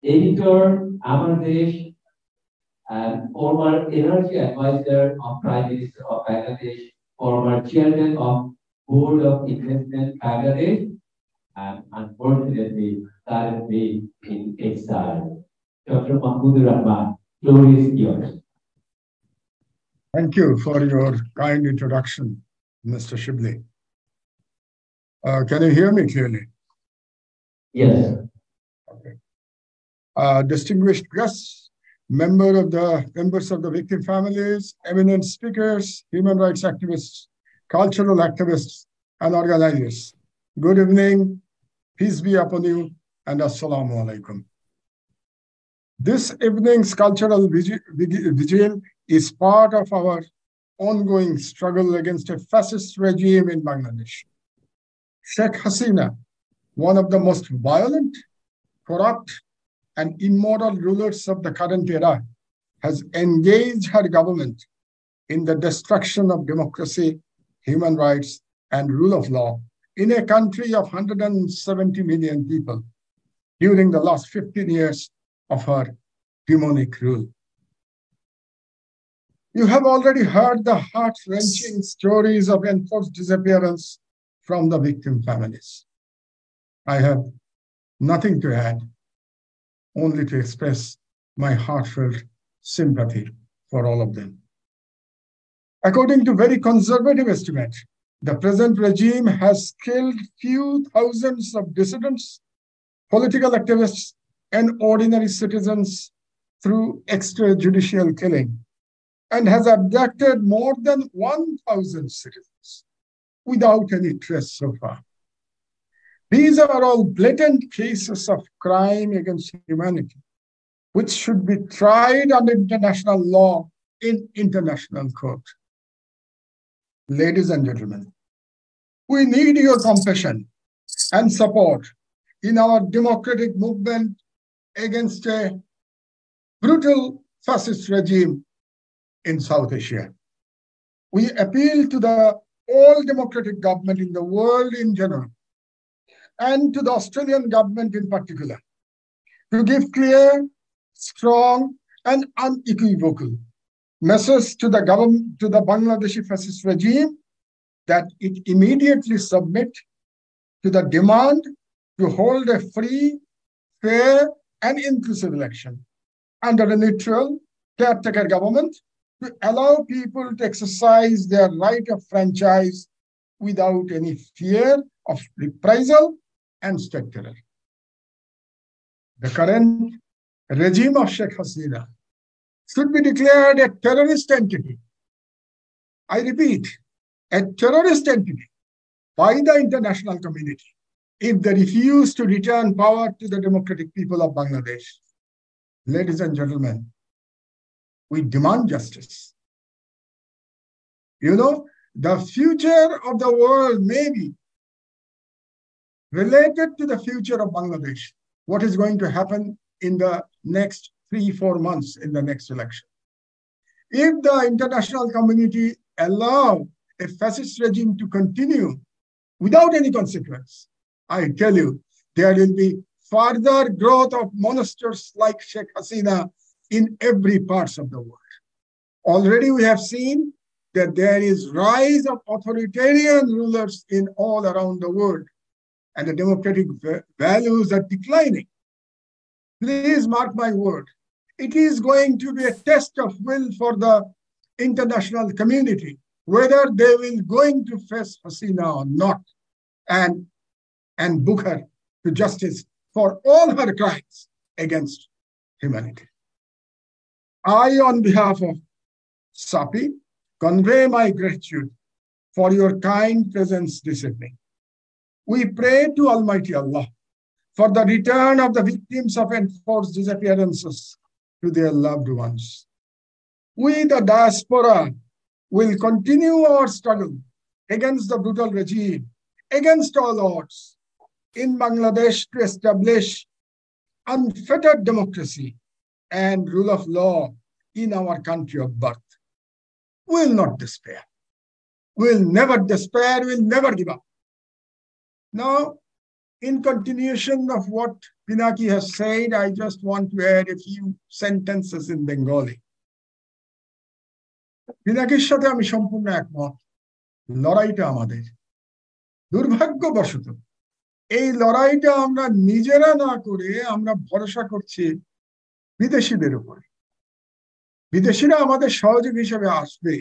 editor, Amar Desh, and former energy advisor of Prime Minister of Bangladesh, former chairman of Board of Investment Bangladesh, and unfortunately currently in exile. Dr. Mahmoud Rahman, floor is yours. Thank you for your kind introduction, Mr. Shibli. Can you hear me clearly? Yes. Okay. Distinguished guests, members of the victim families, eminent speakers, human rights activists, cultural activists, and organizers. Good evening, peace be upon you, and assalamu alaikum. This evening's cultural vigil is part of our ongoing struggle against a fascist regime in Bangladesh. Sheikh Hasina, one of the most violent, corrupt, and immoral rulers of the current era, has engaged her government in the destruction of democracy, human rights, and rule of law in a country of 170 million people during the last 15 years of her demonic rule. You have already heard the heart-wrenching stories of enforced disappearance from the victim families. I have nothing to add, only to express my heartfelt sympathy for all of them. According to very conservative estimates, the present regime has killed few thousands of dissidents, political activists, and ordinary citizens through extrajudicial killing, and has abducted more than 1,000 citizens without any trace so far. These are all blatant cases of crime against humanity, which should be tried under international law in international court. Ladies and gentlemen, we need your compassion and support in our democratic movement against a brutal fascist regime in South Asia. We appeal to the all democratic government in the world in general, and to the Australian government in particular, to give clear, strong, and unequivocal message to the government, to the Bangladeshi fascist regime, that it immediately submit to the demand to hold a free, fair, and inclusive election under a neutral, caretaker government, to allow people to exercise their right of franchise without any fear of reprisal and state terror. The current regime of Sheikh Hasina should be declared a terrorist entity. I repeat, a terrorist entity by the international community if they refuse to return power to the democratic people of Bangladesh. Ladies and gentlemen, we demand justice. You know, the future of the world may be related to the future of Bangladesh. What is going to happen in the next 3-4 months in the next election? If the international community allow a fascist regime to continue without any consequence, I tell you, there will be further growth of monsters like Sheikh Hasina in every part of the world. Already we have seen that there is rise of authoritarian rulers in all around the world, and the democratic values are declining. Please mark my word, it is going to be a test of will for the international community, whether they will going to face Hasina or not, and book her to justice for all her crimes against humanity. I, on behalf of SAPI, convey my gratitude for your kind presence this evening. We pray to Almighty Allah for the return of the victims of enforced disappearances to their loved ones. We, the diaspora, will continue our struggle against the brutal regime, against all odds, in Bangladesh to establish unfettered democracy and rule of law in our country of birth. We'll not despair. We'll never despair, we'll never give up. Now, in continuation of what Pinaki has said, I just want to add a few sentences in Bengali. পিনাকির সাথে আমি সম্পূর্ণ একমত। লড়াইটা আমাদের। দুর্ভাগ্যবশত এই লড়াইটা আমরা নিজেরা না করে আমরা ভরসা করছি বিদেশিদের উপরে। বিদেশিরা আমাদের সহযোগী হিসেবে আসবে,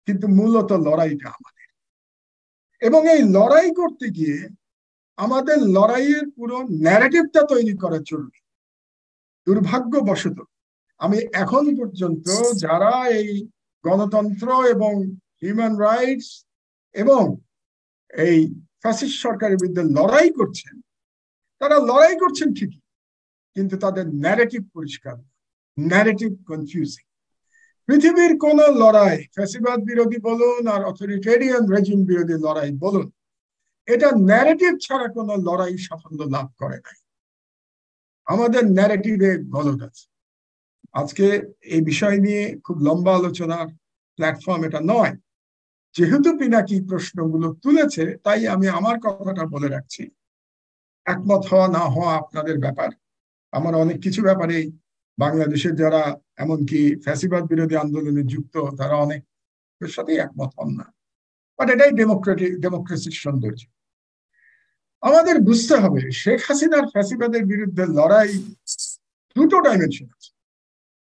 কিন্তু মূলত লড়াইটা আমাদের। এবং এই লড়াই করতে গিয়ে আমাদের লড়াইয়ের পুরো ন্যারেটিভটা তৈরি করা জরুরি। দুর্ভাগ্যবশত আমি এখন পর্যন্ত যারা এই গণতন্ত্র এবং হিউম্যান রাইটস এবং এই ফ্যাসিস্ট সরকারের বিরুদ্ধে লড়াই করছেন, তারা লড়াই করছেন ঠিকই, কিন্তু তাদের ন্যারেটিভ পরিষ্কার, ন্যারেটিভ কনফিউজিং। পৃথিবীর কোন লড়াই, ফ্যাসিবাদ বিরোধী বলুন আর অথরিটেরিয়ান রেজিম বিরোধী লড়াই বলুন, এটা ন্যারেটিভ ছাড়া কোনো লড়াই সাফল্য লাভ করে নাই। আমাদের ন্যারেটিভে গলদ আছে। আজকে এই বিষয় নিয়ে খুব লম্বা আলোচনার প্ল্যাটফর্ম এটা নয়। যেহেতু পিনাকি প্রশ্নগুলো তুলেছে, তাই আমি আমার কথাটা বলে রাখছি। একমত হওয়া না হওয়া আপনাদের ব্যাপার। আমার অনেক কিছু ব্যাপারেই বাংলাদেশের যারা এমনকি ফ্যাসিবাদ বিরোধী আন্দোলনে যুক্ত, তারা অনেকের সাথেই একমত হন না। বাট এটাই ডেমোক্রেসির সৌন্দর্য। আমাদের বুঝতে হবে শেখ হাসিনার ফ্যাসিবাদের বিরুদ্ধে লড়াই দুটো ডাইমেনশন আছে।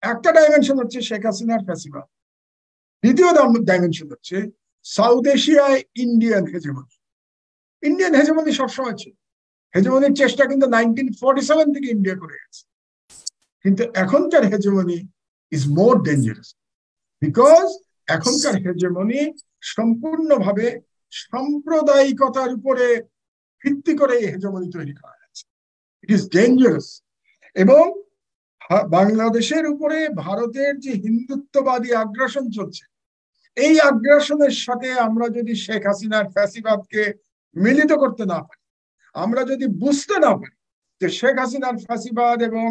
একটা ডাইমেনশন হচ্ছে শেখ হাসিনার ফ্যাসিবাদ, দ্বিতীয় ডাইমেনশন হচ্ছে সাউথ এশিয়ায় ইন্ডিয়ান হেজেমনি। ইন্ডিয়ান হেজেমনি সবসময় ছিল, হেজেমনির চেষ্টা কিন্তু 1947 থেকে ইন্ডিয়া করে গেছে। কিন্তু এখনকার hegemony is more dangerous, because এখনকার হেজেমনি সম্পূর্ণভাবে সাম্প্রদায়িকতার উপরে ভিত্তি করে এই হেজেমনি তৈরি করা হয়েছে। It is dangerous. এবং বাংলাদেশের উপরে ভারতের যে হিন্দুত্ববাদী আগ্রাসন চলছে, এই আগ্রাসনের সাথে আমরা যদি শেখ হাসিনার ফ্যাসিবাদকে মিলিত করতে না পারি, আমরা যদি বুঝতে না পারি যে শেখ হাসিনার ফ্যাসিবাদ এবং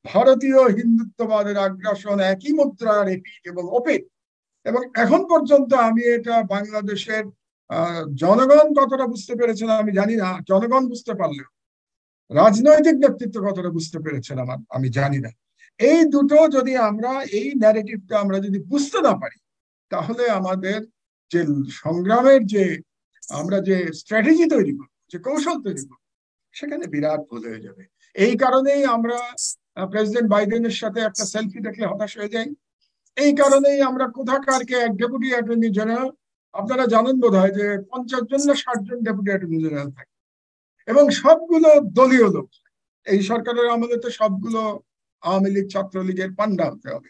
ভারতীয় হিন্দুত্ববাদের আগ্রাসন একই মুদ্রার এপিঠ এবং ওপিঠ, এবং এখন পর্যন্ত আমি এটা বাংলাদেশের জনগণ কতটা বুঝতে পেরেছেন আমি জানি না, জনগণ বুঝতে পারলেও রাজনৈতিক নেতৃত্ব কতটা বুঝতে পেরেছেন আমি জানি না। এই দুটো যদি আমরা, এই ন্যারেটিভটা আমরা যদি বুঝতে না পারি, তাহলে আমাদের যে সংগ্রামের যে আমরা যে স্ট্র্যাটেজি তৈরি করবো, যে কৌশল তৈরি করবো, সেখানে বিরাট ভুল হয়ে যাবে। এই কারণেই আমরা প্রেসিডেন্ট বাইডেনের সাথে একটা সেলফি দেখলে হতাশ হয়ে যাই। এই কারণেই আমরা কোথাকারকে এক ডেপুটি অ্যাটর্নি জেনারেল, আপনারা জানেন বোধ হয় যে 50 জন না 60 জন ডেপুটি অ্যাটর্নি জেনারেল থাকে, এবং সবগুলো দলীয় লোক। এই সরকারের আমলে তো সবগুলো আওয়ামী লীগ ছাত্রলীগের পান্ডা হতে হবে।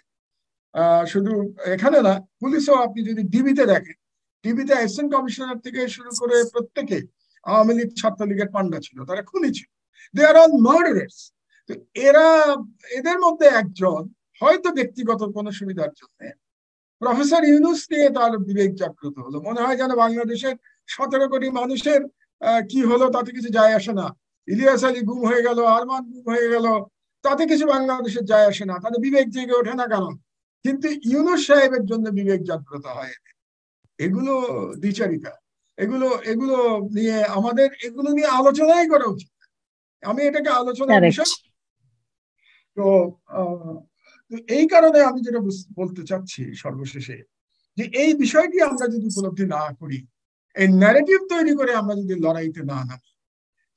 শুধু এখানে না, পুলিশও আপনি যদি ডিবিতে দেখেন, ডিবিতে অ্যাসিস্ট্যান্ট কমিশনার থেকে শুরু করে প্রত্যেকে আওয়ামী লীগ ছাত্রলীগের পান্ডা ছিল, তারা খুনি ছিল। দে আর অল মার্ডারার্স। তো এদের মধ্যে একজন হয়তো ব্যক্তিগত কোনো সুবিধার জন্য প্রফেসর ইউনূস নিয়ে তার বিবেক জাগ্রত হলো। মনে হয় যেন বাংলাদেশের 17 কোটি মানুষের কি হলো তাতে কিছু যায় আসে না। ইলিয়াস আলী গুম হয়ে গেল, আরমান গুম হয়ে গেল, তাতে কিছু বাংলাদেশের যায় আসে না, তাদের বিবেক জেগে ওঠে না কারণ। কিন্তু ইউনূস সাহেবের জন্য বিবেক জাগ্রত হয়। এগুলো দ্বিচারিতা, এগুলো নিয়ে আমাদের এগুলো নিয়ে আলোচনাই করা উচিত। আমি এটাকে আলোচনার বিষয়। তো এই কারণে আমি যেটা বলতে চাচ্ছি সর্বশেষে, যে এই বিষয়টি আমরা যদি উপলব্ধি না করি, এই ন্যারেটিভ তৈরি করে আমরা যদি লড়াইতে না নামি,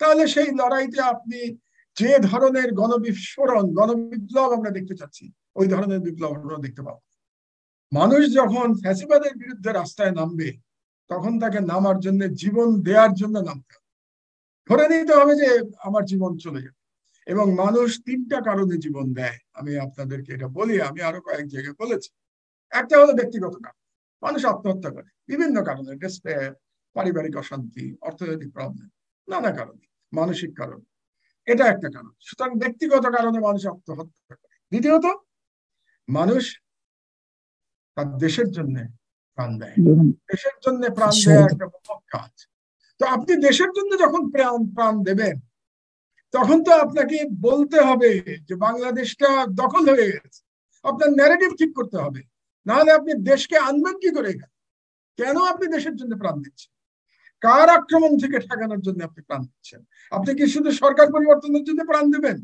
তাহলে সেই লড়াইতে আপনি যে ধরনের গণবিস্ফোরণ, গণবিপ্লব আমরা দেখতে চাচ্ছি, ওই ধরনের বিপ্লব আমরা দেখতে পাবো। মানুষ যখন ফ্যাসিবাদের বিরুদ্ধে রাস্তায় নামবে, তখন তাকে নামার জন্য, জীবন দেওয়ার জন্য নামতে হবে। ধরে নিতে হবে যে আমার জীবন চলে যাবে। এবং মানুষ 3টা কারণে জীবন দেয়। আমি আপনাদেরকে এটা বলি, আমি আরো কয়েক জায়গায় বলেছি। একটা হলো ব্যক্তিগত কারণ, মানুষ আত্মহত্যা করে বিভিন্ন কারণে, ডেসপেয়ার, পারিবারিক অশান্তি, অর্থনৈতিক প্রবলেম, নানা কারণে, মানসিক কারণ, এটা একটা কারণ। সুতরাং ব্যক্তিগত কারণে মানুষ আত্মহত্যা করে। দ্বিতীয়ত, মানুষ তার দেশের জন্য প্রাণ দেয়। দেশের জন্য প্রাণ দেওয়া একটা মহৎ কাজ। তো আপনি দেশের জন্য যখন প্রাণ দেবেন, তখন তো আপনাকে বলতে হবে যে বাংলাদেশটা দখল হয়ে গেছে। আপনার ন্যারেটিভ ঠিক করতে হবে, নাহলে আপনি দেশকে আনবেন কি করে? কেন আপনি দেশের জন্য প্রাণ দিচ্ছেন? কার আক্রমণ থেকে ঠেকানোর জন্য আপনি প্রাণ দিচ্ছেন? আপনি কি শুধু সরকার পরিবর্তনের জন্য প্রাণ দেবেন?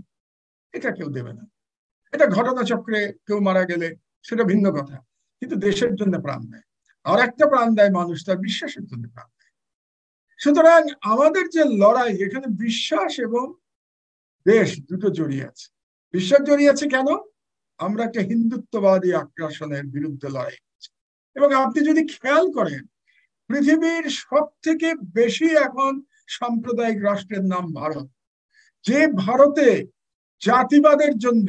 এটা কেউ দেবে না। এটা ঘটনাচক্রে কেউ মারা গেলে সেটা ভিন্ন কথা, কিন্তু দেশের জন্য প্রাণ দেয়। আর একটা প্রাণ দেয় মানুষ তার বিশ্বাসের জন্য প্রাণ দেয়। সুতরাং আমাদের যে লড়াই, এখানে বিশ্বাস এবং দেশ দুটো জড়িয়ে আছে। বিশ্বাস জড়িয়ে আছে কেন? আমরা একটা হিন্দুত্ববাদী আগ্রাসনের বিরুদ্ধে লড়াই করছি। এবং আপনি যদি খেয়াল করেন, পৃথিবীর সব থেকে বেশি এখন সাম্প্রদায়িক রাষ্ট্রের নাম ভারত। যে ভারতে জাতিবাদের জন্য,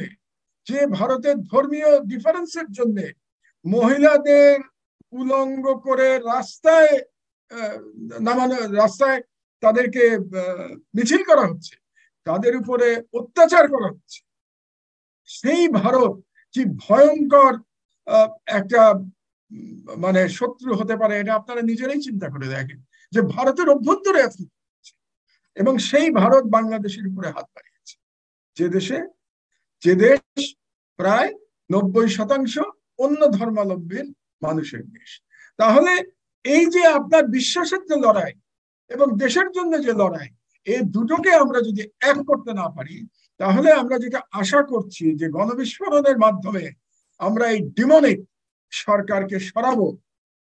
যে ভারতের ধর্মীয় ডিফারেন্সের জন্য মহিলাদের উলঙ্গ করে রাস্তায় নামানো, রাস্তায় তাদেরকে মিছিল করা হচ্ছে, তাদের উপরে অত্যাচার করা হচ্ছে, সেই ভারত কি ভয়ঙ্কর একটা মানে শত্রু হতে পারে, এটা আপনারা নিজেরাই চিন্তা করে দেখেন যে ভারতের অভ্যন্তরে আছে। এবং সেই ভারত বাংলাদেশের উপরে হাত বাড়িয়েছে, যে দেশ প্রায় 90% অন্য ধর্মাবলম্বীর মানুষের দেশ। তাহলে এই যে আপনার বিশ্বাসের যে লড়াই এবং দেশের জন্য যে লড়াই, এই দুটোকে আমরা যদি এক করতে না পারি, তাহলে আমরা যেটা আশা করছি যে গণবিস্ফোরণের মাধ্যমে আমরা এই ডিমনিক সরকারকে সরাবো,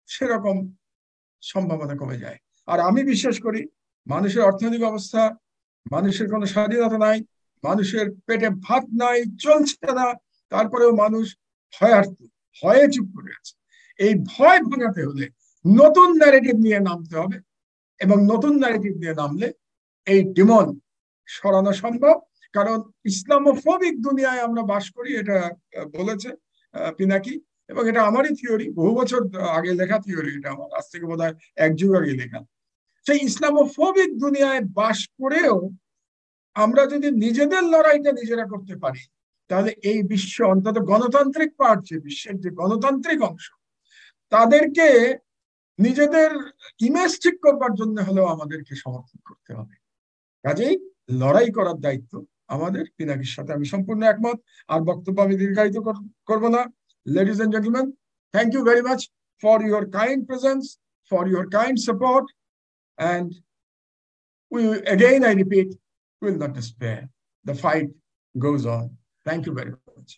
সেরকম সম্ভাবনা কমে যায়। আর আমি বিশ্বাস করি মানুষের অর্থনৈতিক অবস্থা, মানুষের কোনো স্বাধীনতা নাই, মানুষের পেটে ভাত নাই, চলছে না, তারপরেও মানুষ ভয়ে চুপ করে আছে। এই ভয় ভাঙাতে হলে নতুন ন্যারেটিভ নিয়ে নামতে হবে, এবং নতুন ন্যারেটিভ নিয়ে নামলে এই ডিমন সরানো সম্ভব। কারণ ইসলামোফোবিক দুনিয়ায় আমরা বাস করি, এটা বলেছে পিনাকি, এবং এটা আমারই থিওরি, বহু বছর আগে লেখা থিওরি, এটা আমার আজ থেকে বোধহয় 1 যুগ আগে লেখা। সেই ইসলামোফোবিক দুনিয়ায় বাস করেও আমরা যদি নিজেদের লড়াইটা নিজেরা করতে পারি, তাহলে এই বিশ্ব, অন্তত গণতান্ত্রিক পার্ট, যে বিশ্বের যে গণতান্ত্রিক অংশ, তাদেরকে নিজেদের ইমেজ ঠিক করবার জন্য হলেও আমাদেরকে সমর্থন করতে হবে। কাজেই লড়াই করার দায়িত্ব আমাদের। পিনাকির সাথে আমি সম্পূর্ণ একমত। আর বক্তব্য আমি দীর্ঘায়িত করব না। Ladies and gentlemen, thank you very much for your kind presence, for your kind support, and again I repeat, we will not despair. The fight goes on. Thank you very much.